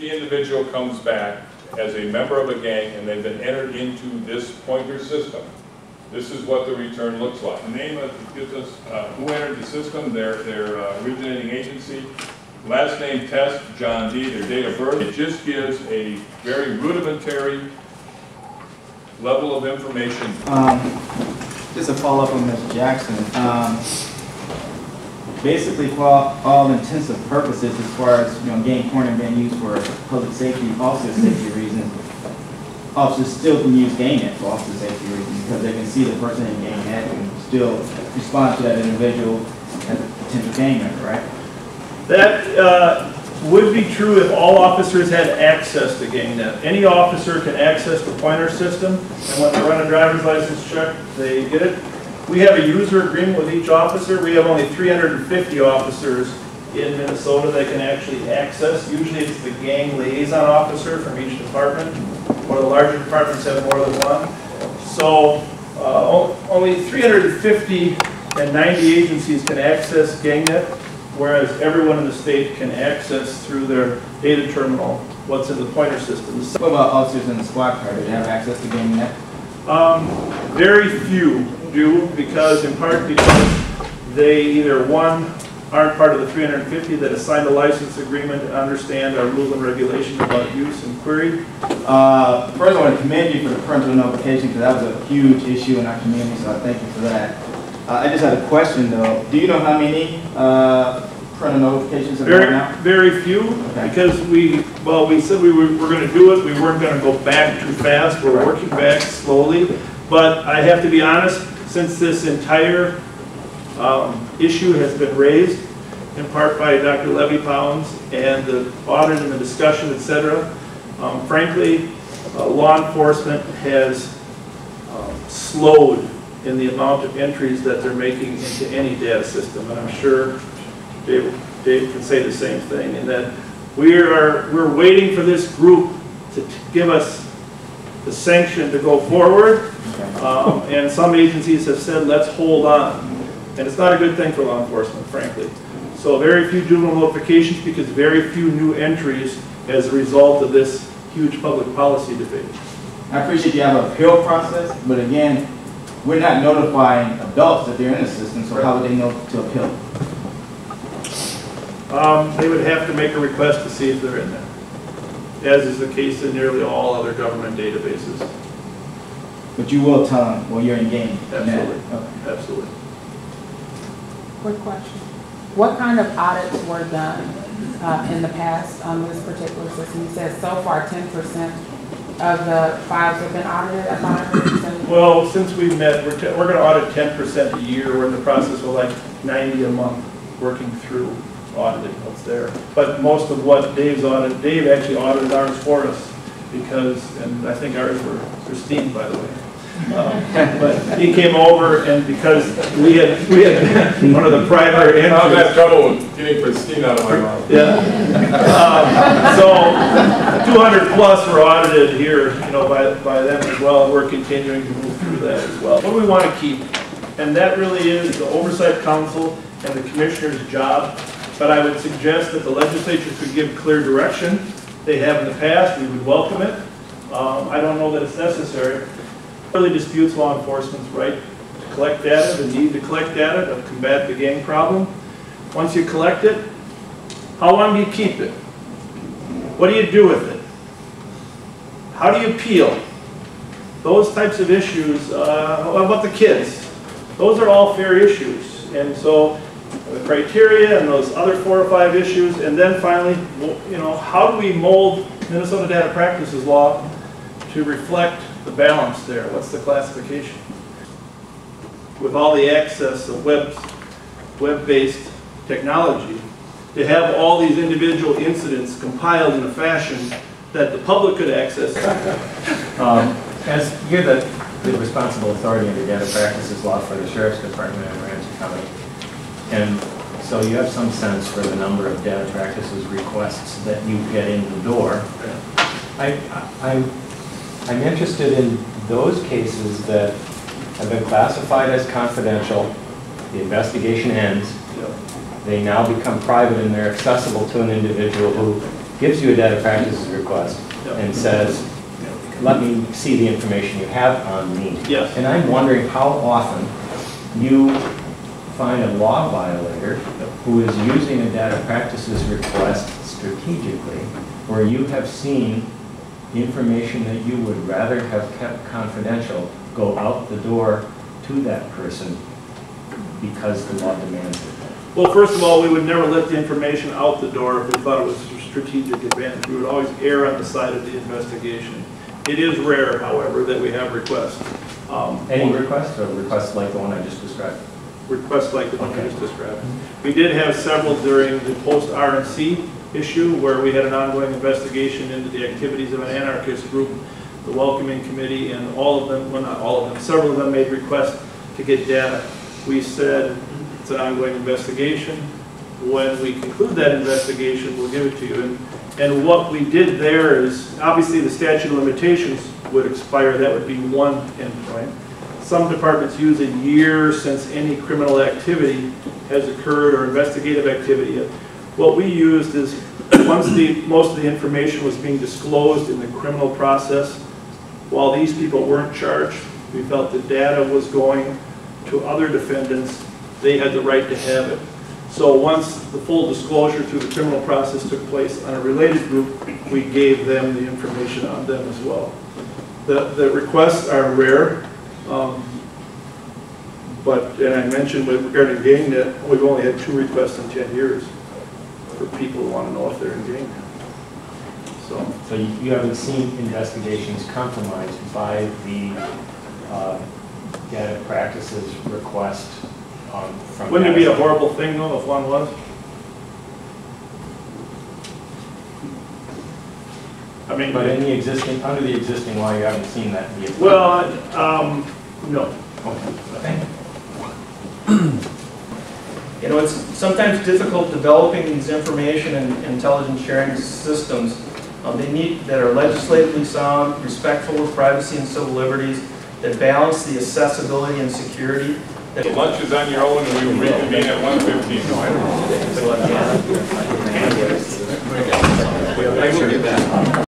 the individual comes back as a member of a gang and they've been entered into this pointer system, this is what the return looks like. The name gives us who entered the system, their originating agency, last name test, John D., their date of birth. It just gives a very rudimentary level of information. Just a follow-up on Ms. Jackson. Basically, for all intents and purposes, as far as gang pointer being used for public safety, officer safety reasons, officers still can use gang net for officer safety reasons because they can see the person in gang net and still respond to that individual as a potential gang member, right? That would be true if all officers had access to GangNet. Any officer can access the pointer system, and when they run a driver's license check, they get it. We have a user agreement with each officer. We have only 350 officers in Minnesota that can actually access. Usually it's the gang liaison officer from each department, or the larger departments have more than one. So only 350 and 90 agencies can access GangNet, whereas everyone in the state can access through their data terminal what's in the pointer system. What about officers in the squad car? Do they have access to GangNet? Very few do, in part because they either, one, aren't part of the 350 that have signed a license agreement and understand our rules and regulations about use and query. First, I want to commend you for the parental notification because that was a huge issue in our community, so I thank you for that. I just had a question though. Do you know how many parental notifications have gone out? Very few, okay. Because we said we were going to do it. We weren't going to go back too fast. We're working back slowly. But I have to be honest, since this entire issue has been raised, in part by Dr. Levy-Pounds and the audit and the discussion, etc., frankly, law enforcement has slowed in the amount of entries that they're making into any data system, and I'm sure Dave can say the same thing. In that we're waiting for this group to give us the sanction to go forward, and some agencies have said let's hold on, and it's not a good thing for law enforcement, frankly. So very few juvenile notifications because very few new entries as a result of this huge public policy debate. I appreciate you have an appeal process, but again, we're not notifying adults that they're in the system, so how would they know to appeal? They would have to make a request to see if they're in there, as is the case in nearly all other government databases. But you will tell them, well, you're in gang. Absolutely. Okay. Absolutely. Quick question. What kind of audits were done in the past on this particular system? You said so far 10% of the files have been audited. I thought I heard you say. Well, since we met, we're going to audit 10% a year. We're in the process of like 90 a month working through auditing what's there. But most of what Dave's audited, Dave actually audited ours for us because, and I think ours were pristine, by the way. But he came over, and because we had one of the primary entries. I've had trouble with getting pristine out of my mouth. Yeah. So 200 plus were audited here, by them as well, and we're continuing to move through that as well. What do we want to keep? And that really is the Oversight Council and the Commissioner's job. But I would suggest that the legislature could give clear direction. They have in the past. We would welcome it. I don't know that it's necessary. Really disputes law enforcement's right to collect data, the need to collect data to combat the gang problem. Once you collect it, how long do you keep it? What do you do with it? How do you appeal? Those types of issues. What about the kids? Those are all fair issues. And so the criteria and those other 4 or 5 issues, and then finally, how do we mold Minnesota data practices law to reflect the balance there? What's the classification? With all the access of web-based technology, to have all these individual incidents compiled in a fashion that the public could access. As you're the responsible authority under data practices law for the Sheriff's Department in Ramsey County, and so you have some sense for the number of data practices requests that you get in the door. I'm interested in those cases that have been classified as confidential. The investigation ends. They now become private and they're accessible to an individual who gives you a data practices request and says, let me see the information you have on me. Yes. And I'm wondering how often you find a law violator who is using a data practices request strategically, where you have seen information that you would rather have kept confidential go out the door to that person because the law demands it. Well, first of all, we would never let the information out the door if we thought it was a strategic advantage. We would always err on the side of the investigation. It is rare, however, that we have requests. Any requests or requests like the one I just described? Requests like the one I just described. We did have several during the post-RNC issue where we had an ongoing investigation into the activities of an anarchist group, the Welcoming Committee, and all of them, well not all of them, several of them made requests to get data. We said it's an ongoing investigation. When we conclude that investigation, we'll give it to you. And what we did there is, obviously the statute of limitations would expire. That would be one endpoint. Some departments use a year since any criminal activity has occurred or investigative activity. What we used is once most of the information was being disclosed in the criminal process, while these people weren't charged, we felt the data was going to other defendants. They had the right to have it. So once the full disclosure through the criminal process took place on a related group, we gave them the information on them as well. The requests are rare, and I mentioned regarding GangNet, we've only had 2 requests in 10 years for people who want to know if they're in GangNet. So you haven't seen investigations compromised by the data practices request from. Wouldn't it be a horrible thing though if one was? I mean, but in the existing, under the existing law, you haven't seen that yet. Well, no. Okay. You know, it's sometimes difficult developing these information and intelligence sharing systems. That are legislatively sound, respectful of privacy and civil liberties, that balance the accessibility and security. The lunch is on your own, and we will reconvene at 1:15. No, I don't know.